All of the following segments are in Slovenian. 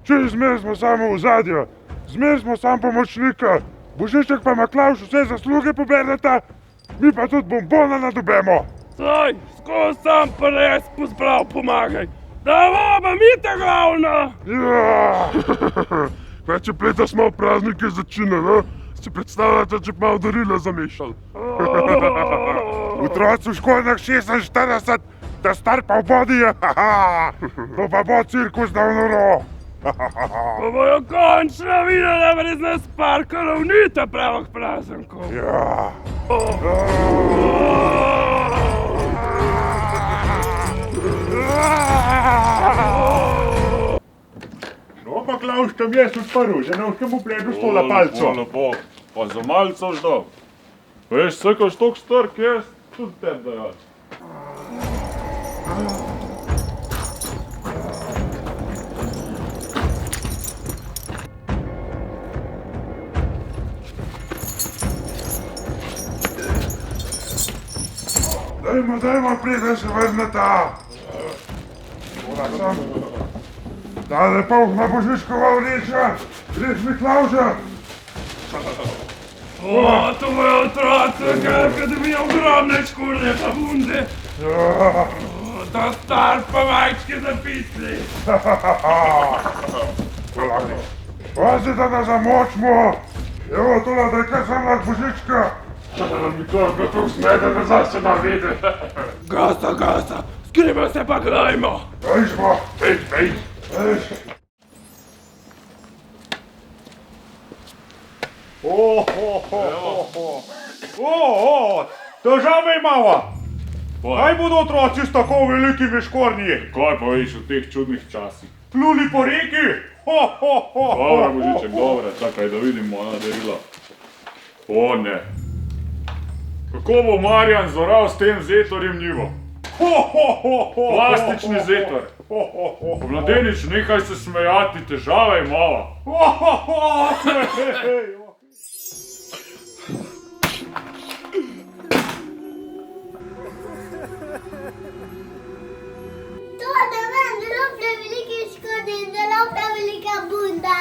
Če zmer smo samo v zadju, zmer smo sam pomočnika, Božiček pa Maklavž vse zasluge poberneta, mi pa tudi bombona nadobemo. Saj, skozi sam pa res pozbral pomagaj, da bomo mi ta glavna. Ja, več pleta smo v praznike začinali, no? Si predstavljate, če pa malo darila zamešali. Otroci v školjnah 46, da star pa v vodi je, to pa bo cirkus na noro. Pa bojo končno videli, da brez nas parkarov ni ta pravih praznikov. Ja. No, Maklavž, tam je odprl, že na vskem upledu stola palco. Lepo, pa za malce ždal. Veš, vse, ko štok star, kje tudi tem dajati. Dajmo, preden se vrneta. Tale polna Božičkova vreča, reč Miklavža. To bojo otroci, ker dobijo ogromne škornje pa bunde. Ta star pa majčke zapisli. Pazite, da zamočimo. Evo, tole, da je kar sam lahko Božička. Miklavž ga tu smete, da zase na vidi. Gasa, skrivaj se pa gledajmo. Dajmo, Ej. Težave imava. Kaj bodo otroci s tako velikimi škornji? Kaj pa veš v teh čudnih časih? Pluli po reki? Dobre, Božiček, dobre, čakaj, da vidim moja darila. O ne. Kako bo Marjan zoral s tem zetorjem njivo? Plastični zetor. Mladenič, nehaj se smejati, težava imava. To da vam zelo prevelike škode in zelo prevelika bunda.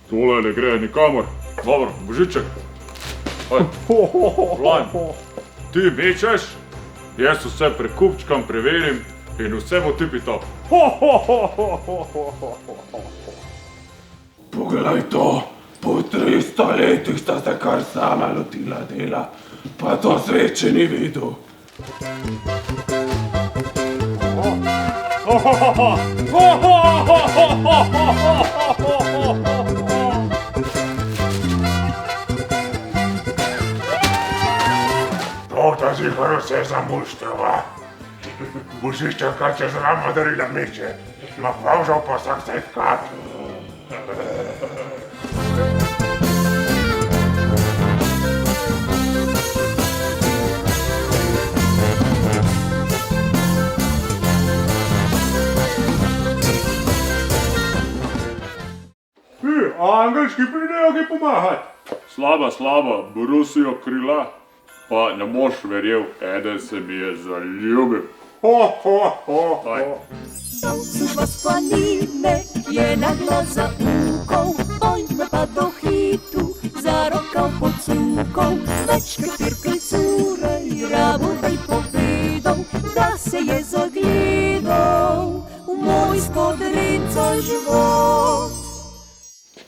Tole ne gre nikamor. Dobro, Božiček. Vlan, ti mečeš, jaz vse prekupčkam, preverim in vse bo tipi-top. Poglej to, po 300 letih sta se kar sama lotila dela, pa to svet še ni videl. ta zihar vse zamuštrava. Božiček kar čez ramo darila meče, Maklavžev pa vsak se tkati. Angelčki pridejo ki pomahat. Slaba, brusijo krila, pa ne moš verjel, eden se mi je zaljubil. To su vas planine, je naglo zaukał, bądźmy pa do hitu, zarokał pod cukał, beczkę pirkaj curej, rabutaj powydą, da se je zagledał, mój spodrinco život.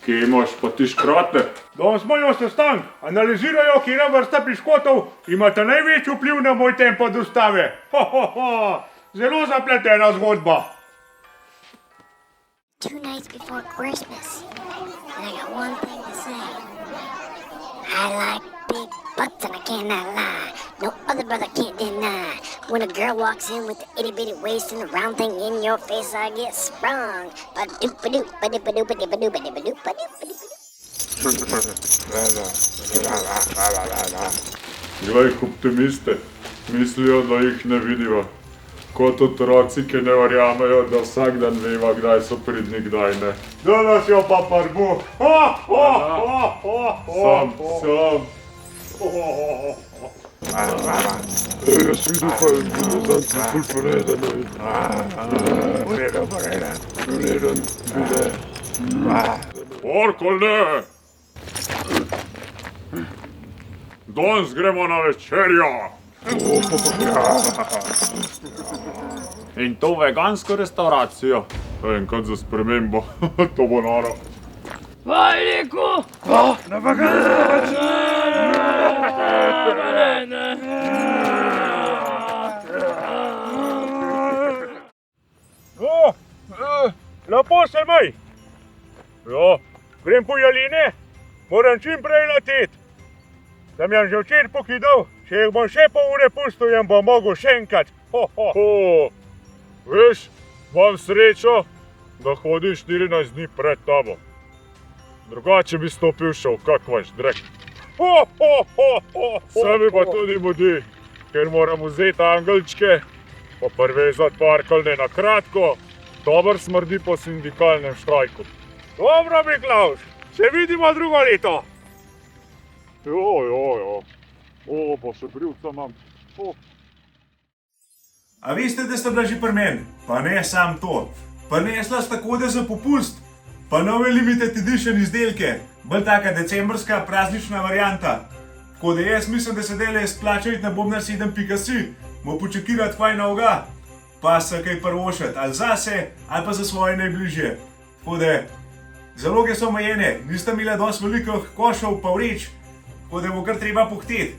Kje imaš pa ti škrate? Danes imajo sestank, analizirajo, kjera vrsta piškotov imata največji vpliv na moj tempo dostave. Zelo zapletena zgodba. 2 nights before Christmas, and I got one thing to say. I like big butts and I cannot lie. No other brother can't deny. When a girl walks in with the itty bitty waist and the round thing in your face, I get sprung. Ba-doop-ba-doop, ba-doop-ba-doop, ba-doop-ba-doop, ba-doop-ba-doop. Glej, optimiste, mislijo, da jih ne vidiva. Kot otroci, ki ne verjamejo, da vsak dan veva, kdaj so pridni, kdaj ne. Danes jo pa prbu. Sam. Jaz vidim pa je bilo zanj ful poredano. Ureden, vide. Orkol ne! Danes gremo na večerjo! In to vegansko restauracijo. Enkrat za spremembo, to bo noro. Vajliku! Na vagansko Lepo se maj. Ja, grem po jaline, moram čim prej leteti. Sem jim že včeraj pokidal, če jih bom še pol ure pustil, jim bom mogel še enkrat. Veš, imam srečo, da hodiš 14 dni pred tabo. Drugače bi stopil še v kak vaš drek. Se mi pa tudi mudi, ker moram vzeti angelčke, pa privezati parkeljne na kratko. Dober smrdi po sindikalnem štrajku. Dobro, Miklavž, se vidimo drugo leto. Jo. O, pa še brivca imam. A veste, da sta bila že pri meni? Pa ne sam to. Prinesla sta kode za popust, pa nove limited edition izdelke, bolj taka decembrska praznična varianta. Tako da jaz mislim, da se dele splača iti na bobnar7.si, mu počakirati kaj novega, pa se kaj prvošati, ali zase, ali pa za svoje najbližje. Tako da zaloge so omejene, nista imela dosti velikih košov pa vreč, tako da bo kar treba pohteti.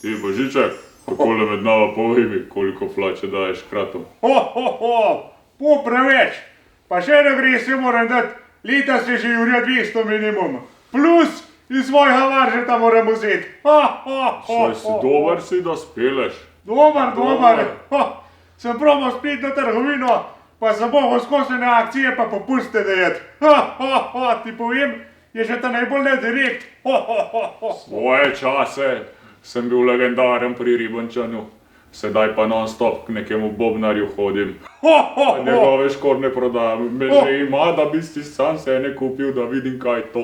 Ti Božiček, takole med nama povej mi, koliko plače daješ kratom. Po preveč. Pa še na gresi moram dati, leta se že jurja 200 minimum. Plus iz svojega varžeta moram vzeti. Saj si dober si, da speleš. Dobar. Sem probal spet na trgovino, pa sem mogel skozi na akcije pa popuste dajeti. Ti povem, je že ta najbolj nedirekt. Svoje čase sem bil legendaren pri Ribančanu, sedaj pa non-stop k nekemu bobnarju hodim. Njegove škorne prodajam, me že ima, da bi si sam se ne kupil, da vidim kaj je to.